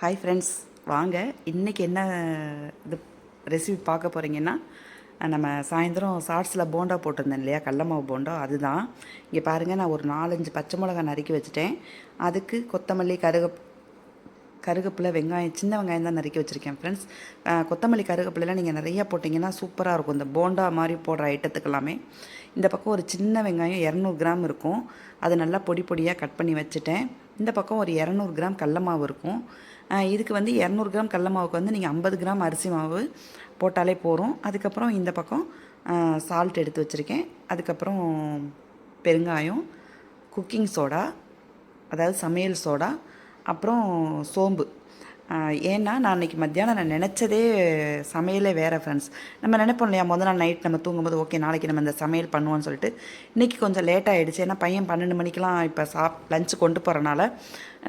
Hi friends, வாங்க இன்றைக்கி என்ன இது ரெசிபி பார்க்க போகிறீங்கன்னா, நம்ம சாயந்தரம் ஷார்ட்ஸில் போண்டா போட்டிருந்தேன் இல்லையா, கடல மாவு போண்டா. அதுதான் இங்கே பாருங்கள். நான் ஒரு 4-5 பச்சை மிளகாய் நறுக்கி வச்சுட்டேன். அதுக்கு கொத்தமல்லி, கருகப்பிலை, வெங்காயம், சின்ன வெங்காயம் தான் நறுக்கி வச்சுருக்கேன் ஃப்ரெண்ட்ஸ். கொத்தமல்லி, கருகப்பிலைலாம் நீங்கள் நிறையா போட்டிங்கன்னா சூப்பராக இருக்கும் இந்த போண்டா மாதிரி போடுற ஐட்டத்துக்கு எல்லாமே. இந்த பக்கம் ஒரு சின்ன வெங்காயம் 200 கிராம் இருக்கும், அது நல்லா பொடி பொடியாக கட் பண்ணி வச்சுட்டேன். இந்த பக்கம் ஒரு 200 கிராம் கடல மாவு இருக்கும். இதுக்கு வந்து 200 கிராம் கடல மாவுக்கு வந்து நீங்கள் 50 கிராம் அரிசி மாவு போட்டாலே போதும். அதுக்கப்புறம் இந்த பக்கம் சால்ட் எடுத்து வச்சுருக்கேன். அதுக்கப்புறம் பெருங்காயம், குக்கிங் சோடா, அதாவது சமையல் சோடா, அப்புறம் சோம்பு. ஏன்னா நான் அன்றைக்கி மத்தியானம் நான் நினச்சதே சமையலே வேறு ஃப்ரெண்ட்ஸ். நம்ம நினைப்போம் இல்லையா, முதல் நாள் நைட் நம்ம தூங்கும்போது ஓகே நாளைக்கு நம்ம இந்த சமையல் பண்ணுவோன்னு சொல்லிட்டு. இன்றைக்கி கொஞ்சம் லேட்டாக ஆகிடுச்சு. ஏன்னா பையன் 12 மணிக்கெலாம் இப்போ லஞ்சு கொண்டு போகிறனால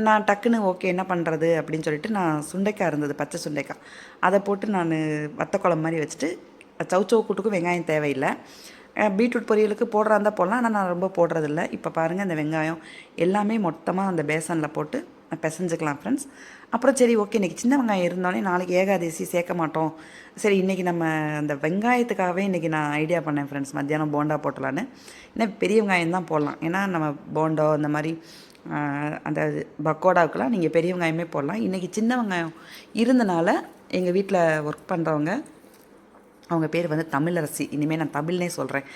நான் டக்குன்னு ஓகே என்ன பண்ணுறது அப்படின்னு சொல்லிட்டு, நான் சுண்டைக்காய் இருந்தது, பச்சை சுண்டைக்காய், அதை போட்டு நான் வத்த குழம்பு மாதிரி வச்சுட்டு, சவுச்சவு கூட்டுக்கும் வெங்காயம் தேவையில்லை. பீட்ரூட் பொரியலுக்கு போடுறா இருந்தால் போடலாம், ஆனால் நான் ரொம்ப போடுறதில்ல. இப்போ பாருங்கள், இந்த வெங்காயம் எல்லாமே மொத்தமாக அந்த பேசனில் போட்டு பிசைஞ்சிக்கலாம் ஃப்ரெண்ட்ஸ். அப்புறம் சரி ஓகே, இன்றைக்கி சின்ன வெங்காயம் இருந்தோடனே நாளைக்கு ஏகாதசி சேர்க்க மாட்டோம், சரி இன்றைக்கி நம்ம அந்த வெங்காயத்துக்காகவே இன்றைக்கி நான் ஐடியா பண்ணேன் ஃப்ரெண்ட்ஸ், மத்தியானம் போண்டா போட்டலான்னு. ஏன்னா பெரிய வெங்காயம் தான் போடலாம், ஏன்னா நம்ம போண்டா அந்த மாதிரி அந்த பக்கோடாவுக்கெலாம் நீங்கள் பெரிய வெங்காயமே போடலாம். இன்றைக்கி சின்ன வெங்காயம் இருந்தனால எங்கள் வீட்டில் ஒர்க் பண்ணுறவங்க, அவங்க பேர் வந்து தமிழரசி, இனிமேல் நான் தமிழ்னே சொல்கிறேன்,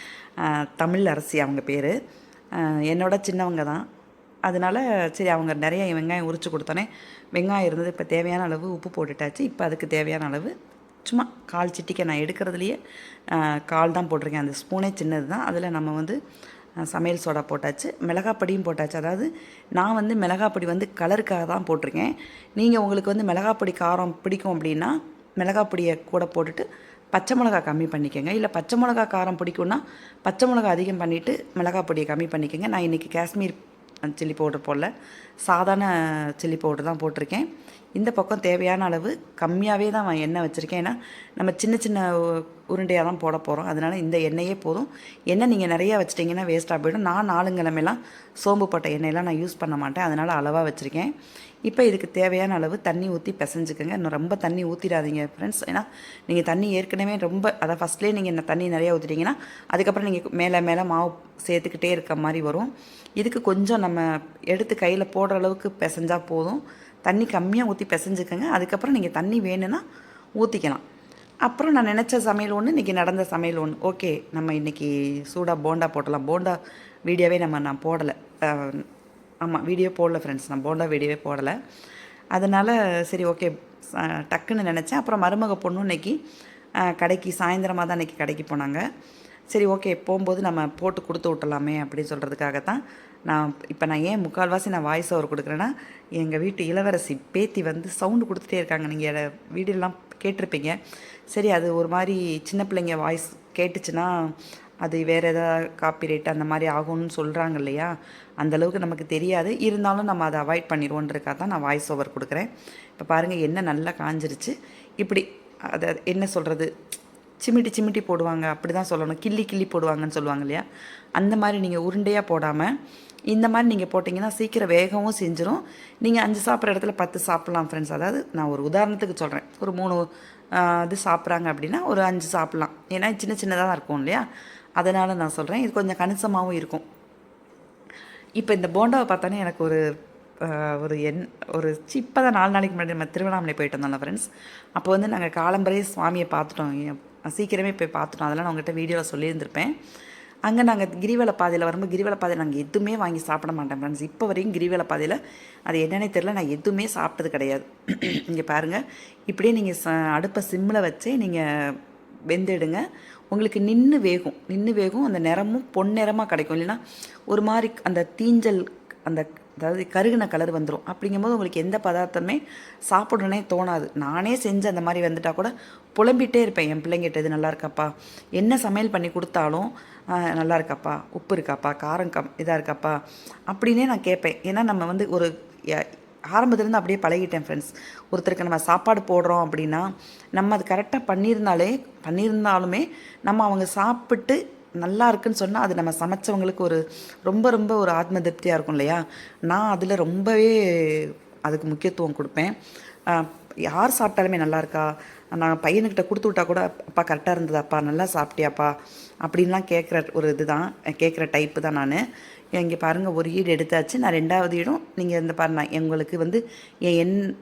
தமிழரசி அவங்க பேர், என்னோட சின்னவங்க தான். அதனால் சரி அவங்க நிறைய வெங்காயம் உரித்து கொடுத்தோன்னே வெங்காயம் இருந்தது. இப்போ தேவையான அளவு உப்பு போட்டுட்டாச்சு. இப்போ அதுக்கு தேவையான அளவு சும்மா 1/4 சிட்டிக்கை, நான் எடுக்கிறதுலையே 1/4 தான் போட்டிருக்கேன், அந்த ஸ்பூனே சின்னது தான். அதில் நம்ம வந்து சமையல் சோடா போட்டாச்சு, மிளகாப்பொடியும் போட்டாச்சு. அதாவது நான் வந்து மிளகாப்பொடி வந்து கலருக்காக தான் போட்டிருக்கேன். நீங்கள் உங்களுக்கு வந்து மிளகாப்பொடி காரம் பிடிக்கும் அப்படின்னா மிளகாப்பொடியை கூட போட்டுட்டு பச்சை மிளகா கம்மி பண்ணிக்கோங்க. இல்லை பச்சை மிளகா காரம் பிடிக்கும்னா பச்சை மிளகா அதிகம் பண்ணிவிட்டு மிளகாப்பொடியை கம்மி பண்ணிக்கோங்க. நான் இன்றைக்கி காஷ்மீர் சில்லி பவுடர் போடல, சாதாரண சில்லி பவுடர் தான் போட்டிருக்கேன். இந்த பக்கம் தேவையான அளவு கம்மியாகவே தான் எண்ணெய் வச்சுருக்கேன். ஏன்னா நம்ம சின்ன சின்ன உருண்டையாக தான் போட போகிறோம், அதனால் இந்த எண்ணெயே போதும். எண்ணெய் நீங்கள் நிறையா வச்சிட்டிங்கன்னா வேஸ்ட்டாக போய்டும். நான் 4 கிழமைலாம் சோம்பு போட்ட எண்ணெயெல்லாம் நான் யூஸ் பண்ண மாட்டேன், அதனால் அளவாக வச்சுருக்கேன். இப்போ இதுக்கு தேவையான அளவு தண்ணி ஊற்றி பிசைஞ்சுக்கோங்க. இன்னும் ரொம்ப தண்ணி ஊற்றிடாதீங்க ஃப்ரெண்ட்ஸ், ஏன்னா நீங்கள் தண்ணி ஏற்கனவே ரொம்ப, அதை ஃபஸ்ட்லேயே நீங்கள் தண்ணி நிறையா ஊற்றிட்டிங்கன்னா அதுக்கப்புறம் நீங்கள் மேலே மேலே மாவு சேர்த்துக்கிட்டே இருக்க மாதிரி வரும். இதுக்கு கொஞ்சம் நம்ம எடுத்து கையில் போடுற அளவுக்கு பிசைஞ்சால் போதும். தண்ணி கம்மியாக ஊற்றி பிசைஞ்சுக்கோங்க. அதுக்கப்புறம் நீங்கள் தண்ணி வேணும்னா ஊற்றிக்கலாம். அப்புறம் நான் நினச்ச சமையல் ஒன்று, இன்றைக்கி நடந்த சமையல் ஒன்று. ஓகே நம்ம இன்றைக்கி சூடாக போண்டா போட்டலாம். போண்டா வீடியோவே நான் போடலை, ஆமாம் வீடியோ போடல ஃப்ரெண்ட்ஸ், நான் போண்டா வீடியோவே போடலை. அதனால் சரி ஓகே டக்குன்னு நினச்சேன். அப்புறம் மருமக பொண்ணு இன்றைக்கி கடைக்கு சாயந்தரமாக தான் இன்றைக்கி கடைக்கு போனாங்க. சரி ஓகே போகும்போது நம்ம போட்டு கொடுத்து விட்டலாமே அப்படின்னு சொல்கிறதுக்காகத்தான் நான் ஏன் முக்கால்வாசி நான் வாய்ஸ் ஓவர் கொடுக்குறேன்னா, எங்கள் வீட்டு இளவரசி பேத்தி வந்து சவுண்டு கொடுத்துட்டே இருக்காங்க. நீங்கள் வீடியோலாம் கேட்டிருப்பீங்க. சரி அது ஒரு மாதிரி சின்ன பிள்ளைங்க வாய்ஸ் கேட்டுச்சுன்னா அது வேறு எதாவது காப்பிரைட் அந்த மாதிரி ஆகும்னு சொல்கிறாங்க இல்லையா, அந்தளவுக்கு நமக்கு தெரியாது. இருந்தாலும் நம்ம அதை அவாய்ட் பண்ணிடுவோன்றதுக்காக தான் நான் வாய்ஸ் ஓவர் கொடுக்குறேன். இப்போ பாருங்கள் எண்ணெய் நல்லா காஞ்சிருச்சு. இப்படி அதை என்ன சொல்கிறது, சிமிட்டி சிமிட்டி போடுவாங்க, அப்படி தான் சொல்லணும், கிள்ளி கிள்ளி போடுவாங்கன்னு சொல்லுவாங்க இல்லையா, அந்த மாதிரி நீங்கள் உருண்டையாக போடாமல் இந்த மாதிரி நீங்கள் போட்டிங்கன்னா சீக்கிரம் வேகவும் செஞ்சிடும். நீங்கள் 5 சாப்பிட்ற இடத்துல 10 சாப்பிட்லாம் ஃப்ரெண்ட்ஸ். அதாவது நான் ஒரு உதாரணத்துக்கு சொல்கிறேன், ஒரு 3 இது சாப்பிட்றாங்க அப்படின்னா ஒரு 5 சாப்பிட்லாம். ஏன்னா சின்ன சின்னதாக தான் இருக்கும் இல்லையா, அதனால் நான் சொல்கிறேன். இது கொஞ்சம் கணிசமாகவும் இருக்கும். இப்போ இந்த போண்டாவை பார்த்தோன்னே எனக்கு ஒரு இப்போ தான் 4 நாளைக்கு முன்னாடி நம்ம திருவண்ணாமலை போயிட்டு வந்தோம்ல ஃப்ரெண்ட்ஸ். அப்போ வந்து நாங்கள் காலம்பரையே சுவாமியை பார்த்துட்டோம், சீக்கிரமே போய் பார்த்துட்டோம். அதெல்லாம் நான் உங்கள்கிட்ட வீடியோவில் சொல்லியிருந்திருப்பேன். அங்கே நாங்கள் கிரிவல பாதையில் வரும்போது, கிரிவல பாதையில் நாங்கள் எதுவுமே வாங்கி சாப்பிட மாட்டோம் ஃப்ரெண்ட்ஸ். இப்போ வரைக்கும் கிரிவல பாதையில் அது என்னன்னே தெரியல, நான் எதுவுமே சாப்பிட்டது கிடையாது. இங்கே பாருங்கள், இப்படியே நீங்கள் அடுப்பை சிம்மில் வச்சே நீங்கள் வெந்துடுங்க. உங்களுக்கு நின்று வேகும், அந்த நிறமும் பொன்னிறமாக கிடைக்கும். இல்லைன்னா ஒரு மாதிரி அந்த தீஞ்சல், அதாவது கருகின கலர் வந்துடும். அப்படிங்கும்போது உங்களுக்கு எந்த பதார்த்தமே சாப்பிடணுன்னே தோணாது. நானே செஞ்சு அந்த மாதிரி வந்துட்டால் கூட புலம்பிகிட்டே இருப்பேன் என் பிள்ளைங்கிட்ட, இது நல்லா இருக்காப்பா, என்ன சமையல் பண்ணி கொடுத்தாலும் நல்லா இருக்காப்பா, உப்பு இருக்காப்பா, காரம் இதாக இருக்காப்பா அப்படின்னே நான் கேட்பேன். ஏன்னா நம்ம வந்து ஒரு ஆரம்பத்துலேருந்து அப்படியே பழகிட்டேன் ஃப்ரெண்ட்ஸ். ஒருத்தருக்கு நம்ம சாப்பாடு போடுறோம் அப்படின்னா நம்ம அது கரெக்டாக பண்ணியிருந்தாலுமே நம்ம அவங்க சாப்பிட்டு நல்லா இருக்குன்னு சொன்னால் அது நம்ம சமைச்சவங்களுக்கு ஒரு ரொம்ப ரொம்ப ஒரு ஆத்ம திருப்தியாக இருக்கும் இல்லையா. நான் அதில் ரொம்பவே அதுக்கு முக்கியத்துவம் கொடுப்பேன். யார் சாப்பிட்டாலுமே நல்லா இருக்கா, நான் பையனுக்கிட்ட கொடுத்து விட்டா கூட அப்பா கரெக்டாக இருந்ததாப்பா, நல்லா சாப்பிட்டியாப்பா அப்படின்லாம் கேட்குற ஒரு இதுதான், கேட்குற டைப்பு தான் நான். இங்கே பாருங்கள், ஒரு ஈடு எடுத்தாச்சு. நான் 2வது ஈடும் நீங்கள் இந்த பாருங்க, உங்களுக்கு வந்து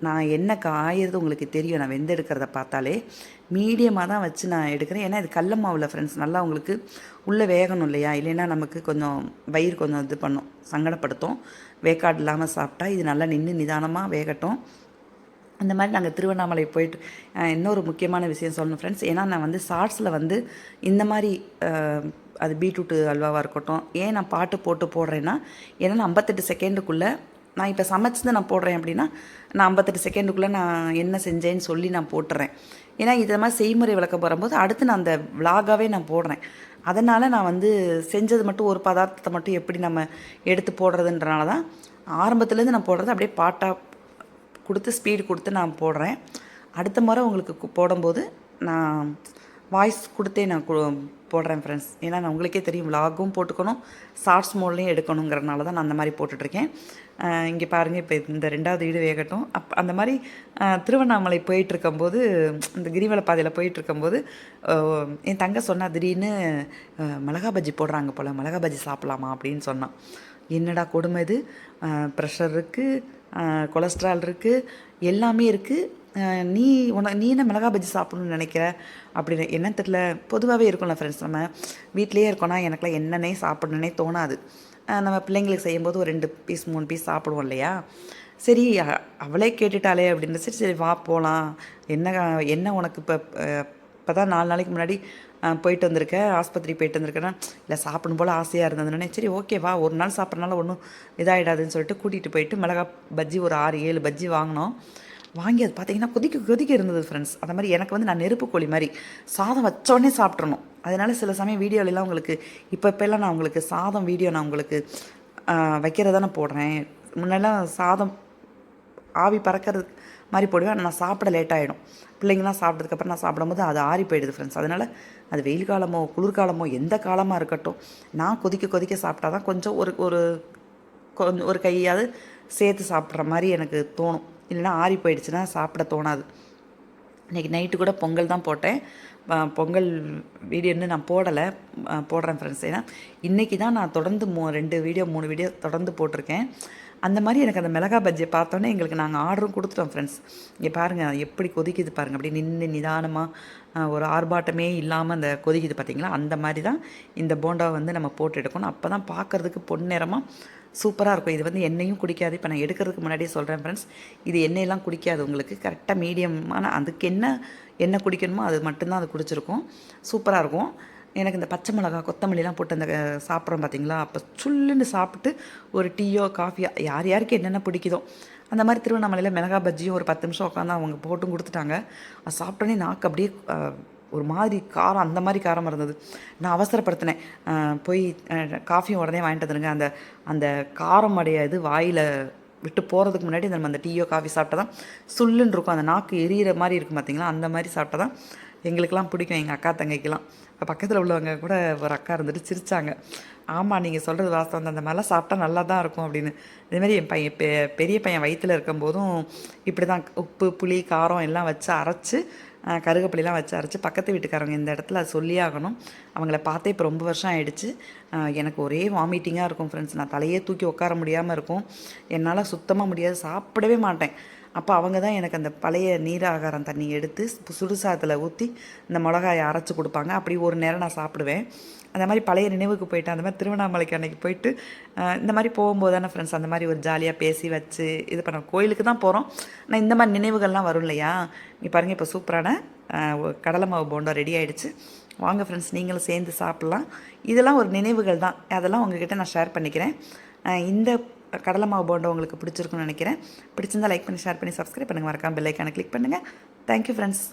நான் எண்ணெய் காயறது உங்களுக்கு தெரியும். நான் வெந்து எடுக்கிறத பார்த்தாலே மீடியமாக தான் வச்சு நான் எடுக்கிறேன். ஏன்னா இது கடல மாவில் ஃப்ரெண்ட்ஸ், நல்லா உங்களுக்கு உள்ளே வேகணும் இல்லையா, இல்லைன்னா நமக்கு கொஞ்சம் வயிறு கொஞ்சம் இது பண்ணும், சங்கடப்படுத்தும். வேக்காடு இல்லாமல் சாப்பிட்டா இது நல்லா நின்று நிதானமாக வேகட்டும். அந்த மாதிரி நாங்கள் திருவண்ணாமலை போயிட்டு இன்னொரு முக்கியமான விஷயம் சொல்லணும் ஃப்ரெண்ட்ஸ். ஏன்னா நான் வந்து ஷார்ட்ஸில் வந்து இந்த மாதிரி அது பீட்ரூட்டு அல்வாவாக இருக்கட்டும், ஏன் நான் பாட்டு போட்டு போடுறேன்னா, ஏன்னா நான் 58 செகண்டுக்குள்ளே நான் இப்போ சமைச்சது நான் போடுறேன் அப்படின்னா, நான் 58 செகண்டுக்குள்ளே நான் என்ன செஞ்சேன்னு சொல்லி நான் போட்டுறேன். ஏன்னா இதை மாதிரி செய்முறை விளக்க போகும்போது அடுத்து நான் அந்த விலாகாகவே நான் போடுறேன். அதனால் நான் வந்து செஞ்சது மட்டும் ஒரு பதார்த்தத்தை மட்டும் எப்படி நம்ம எடுத்து போடுறதுன்றனால தான் ஆரம்பத்துலேருந்து நான் போடுறது அப்படியே பாட்டாக கொடுத்து ஸ்பீடு கொடுத்து நான் போடுறேன். அடுத்த முறை உங்களுக்கு போடும்போது நான் வாய்ஸ் கொடுத்தே நான் போடுறேன் ஃப்ரெண்ட்ஸ். ஏன்னா நான் உங்களுக்கே தெரியும், விலாகும் போட்டுக்கணும், ஷார்ட்ஸ் மோட்லேயும் எடுக்கணுங்கிறனால தான் நான் அந்த மாதிரி போட்டுட்ருக்கேன். இங்கே பாருங்கள், இப்போ இந்த 2வது ஈடு வேகட்டும். அந்த மாதிரி திருவண்ணாமலை போயிட்டுருக்கும்போது, இந்த கிரிவல பாதையில் போயிட்டுருக்கும்போது என் தங்க சொன்னால், திடீர்னு மிளகா பஜ்ஜி போடுறாங்க போல், மிளகா பஜ்ஜி சாப்பிட்லாமா அப்படின்னு சொன்னான். என்னடா கொடுமை இது, ப்ரெஷர் இருக்குது, கொலஸ்ட்ரால் இருக்குது, எல்லாமே இருக்குது, நீ என்ன மிளகா பஜ்ஜி சாப்பிடணும்னு நினைக்கிற அப்படின்னு. என்னன்னு தெரியல, பொதுவாகவே இருக்கும்ல ஃப்ரெண்ட்ஸ், நம்ம வீட்லேயே இருக்கோன்னா எனக்குலாம் என்னன்னே சாப்பிடணுன்னே தோணாது. நம்ம பிள்ளைங்களுக்கு செய்யும்போது ஒரு 2 பீஸ் 3 பீஸ் சாப்பிடுவோம் இல்லையா. சரி அவளே கேட்டுட்டாளே அப்படின்னு சரி வா போகலாம். என்ன உனக்கு இப்போ தான் 4 நாளைக்கு முன்னாடி போயிட்டு வந்திருக்கேன், ஆஸ்பத்திரி போயிட்டு வந்திருக்கேன்னா, இல்லை சாப்பிடும் போல் ஆசையாக இருந்ததுன்னே, சரி ஓகே வா, ஒரு நாள் சாப்பிட்றனால ஒன்றும் இதாகிடாதுன்னு சொல்லிட்டு கூட்டிகிட்டு போயிட்டு மிளகா பஜ்ஜி ஒரு 6-7 பஜ்ஜி வாங்கினோம். வாங்கி அது பார்த்தீங்கன்னா கொதிக்க இருந்தது ஃப்ரெண்ட்ஸ். அந்த மாதிரி எனக்கு வந்து நான் நெருப்பு கோழி மாதிரி சாதம் வச்சோடனே சாப்பிட்றணும். அதனால் சில சமயம் வீடியோலலாம் உங்களுக்கு இப்போல்லாம் நான் உங்களுக்கு சாதம் வீடியோ நான் உங்களுக்கு வைக்கிறதானே போடுறேன். முன்னெல்லாம் சாதம் ஆவி பறக்கிறது மாதிரி போடுவேன், நான் சாப்பிட லேட் ஆகிடும். பிள்ளைங்களாம் சாப்பிட்டதுக்கப்புறம் நான் சாப்பிடும்போது அது ஆறி போயிடுது ஃப்ரெண்ட்ஸ். அதனால் அது வெயில் காலமோ குளிர்காலமோ எந்த காலமாக இருக்கட்டும், நான் கொதிக்க சாப்பிட்டா தான் கொஞ்சம் ஒரு கையாவது சேர்த்து சாப்பிட்ற மாதிரி எனக்கு தோணும். இல்லைனா ஆறி போயிடுச்சுன்னா சாப்பிட தோணாது. இன்றைக்கி நைட்டு கூட பொங்கல் தான் போட்டேன். பொங்கல் வீடியோ இன்னும் நான் போடுறேன் ஃப்ரெண்ட்ஸ். ஏன்னா இன்றைக்கி தான் நான் தொடர்ந்து 2 வீடியோ 3 வீடியோ தொடர்ந்து போட்டிருக்கேன். அந்த மாதிரி எனக்கு அந்த மிளகா பஜ்ஜியை பார்த்தோன்னே எங்களுக்கு நாங்கள் ஆர்டரும் கொடுத்துட்டோம் ஃப்ரெண்ட்ஸ். இங்கே பாருங்கள் எப்படி கொதிக்குது பாருங்கள், அப்படி நின்று நிதானமாக ஒரு ஆர்ப்பாட்டமே இல்லாமல் அந்த கொதிக்குது பார்த்திங்களா. அந்த மாதிரி தான் இந்த போண்டாவை வந்து நம்ம போட்டு எடுக்கணும். அப்போ தான் பார்க்குறதுக்கு பொன்னிறமாக சூப்பராக இருக்கும். இது வந்து எண்ணெயும் குடிக்காது. இப்போ நான் எடுக்கிறதுக்கு முன்னாடியே சொல்கிறேன் ஃப்ரெண்ட்ஸ், இது எண்ணெயெல்லாம் குடிக்காது உங்களுக்கு. கரெக்டாக மீடியமான அதுக்கு என்ன குடிக்கணுமோ அது மட்டும்தான் அது குடிச்சிருக்கும். சூப்பராக இருக்கும். எனக்கு இந்த பச்சை மிளகா கொத்தமல்லிலாம் போட்டு அந்த சாப்பிட்றோம் பார்த்திங்களா, அப்போ சுல்லுன்னு சாப்பிட்டு ஒரு டீயோ காஃபியோ யாருக்கு என்னென்ன பிடிக்குதோ அந்த மாதிரி திருவண்ணாமலையில் மிளகா பஜ்ஜியும் ஒரு 10 நிமிஷம் உட்காந்து அவங்க போட்டும் கொடுத்துட்டாங்க. அது சாப்பிட்டோன்னே நாக்கு அப்படியே ஒரு மாதிரி காரம், அந்த மாதிரி காரம் இருந்தது. நான் அவசரப்படுத்தினேன், போய் காஃபியும் உடனே வாங்கிட்டு வந்துடுங்க. அந்த காரம் இது வாயில் விட்டு போகிறதுக்கு முன்னாடி நம்ம அந்த டீயோ காஃபி சாப்பிட்டா தான் சுல்லுன்னு இருக்கும். அந்த நாக்கு எரியிற மாதிரி இருக்கும் பார்த்திங்களா, அந்த மாதிரி சாப்பிட்டா தான் எங்களுக்கெல்லாம் பிடிக்கும், எங்கள் அக்கா தங்கைக்கெல்லாம். இப்போ பக்கத்தில் உள்ளவங்க கூட ஒரு அக்கா இருந்துட்டு சிரித்தாங்க. ஆமாம், நீங்கள் சொல்கிறது வாஸ்தவம் தான், அந்த மாதிரிலாம் சாப்பிட்டா நல்லா தான் இருக்கும் அப்படின்னு. இதேமாதிரி என் பையன் பெரிய பையன் வயிற்றில் இருக்கும்போதும் இப்படி தான் உப்பு புளி காரம் எல்லாம் வச்சு அரைச்சி, கருகப்பிலாம் வச்சு அரைச்சி, பக்கத்து வீட்டுக்காரங்க இந்த இடத்துல அது சொல்லி ஆகணும். அவங்கள பார்த்தே இப்போ ரொம்ப வருஷம் ஆகிடுச்சு. எனக்கு ஒரே வாமிட்டிங்காக இருக்கும் ஃப்ரெண்ட்ஸ். நான் தலையே தூக்கி உட்கார முடியாமல் இருக்கும், என்னால் சுத்தமாக முடியாது, சாப்பிடவே மாட்டேன். அப்போ அவங்க தான் எனக்கு அந்த பழைய நீராகாரம் தண்ணி எடுத்து சுடுசாதத்தில் ஊற்றி இந்த மிளகாயை அரைச்சி கொடுப்பாங்க. அப்படி ஒரு நேரம் நான் சாப்பிடுவேன். அந்த மாதிரி பழைய நினைவுக்கு போயிட்டு, அந்த மாதிரி திருவண்ணாமலைக்கு அன்றைக்கி போயிட்டு இந்த மாதிரி போகும்போது தானே ஃப்ரெண்ட்ஸ் அந்த மாதிரி ஒரு ஜாலியாக பேசி வச்சு இது பண்ண, கோயிலுக்கு தான் போகிறோம். ஆனால் இந்த மாதிரி நினைவுகள்லாம் வரும் இல்லையா. நீ பாருங்கள், இப்போ சூப்பரான கடலை மாவு போண்டா ரெடி ஆகிடுச்சு. வாங்க ஃப்ரெண்ட்ஸ், நீங்களும் சேர்ந்து சாப்பிட்லாம். இதெல்லாம் ஒரு நினைவுகள் தான், அதெல்லாம் உங்ககிட்ட நான் ஷேர் பண்ணிக்கிறேன். இந்த கடலை மாவு போண்டா உங்களுக்கு பிடிச்சிருக்குன்னு நினைக்கிறேன். பிடிச்சிருந்தால் லைக் பண்ணி ஷேர் பண்ணி சப்ஸ்கிரைப் பண்ணுங்கள். மறக்காம பெல் ஐக்கானை கிளிக் பண்ணுங்கள். Thank you friends.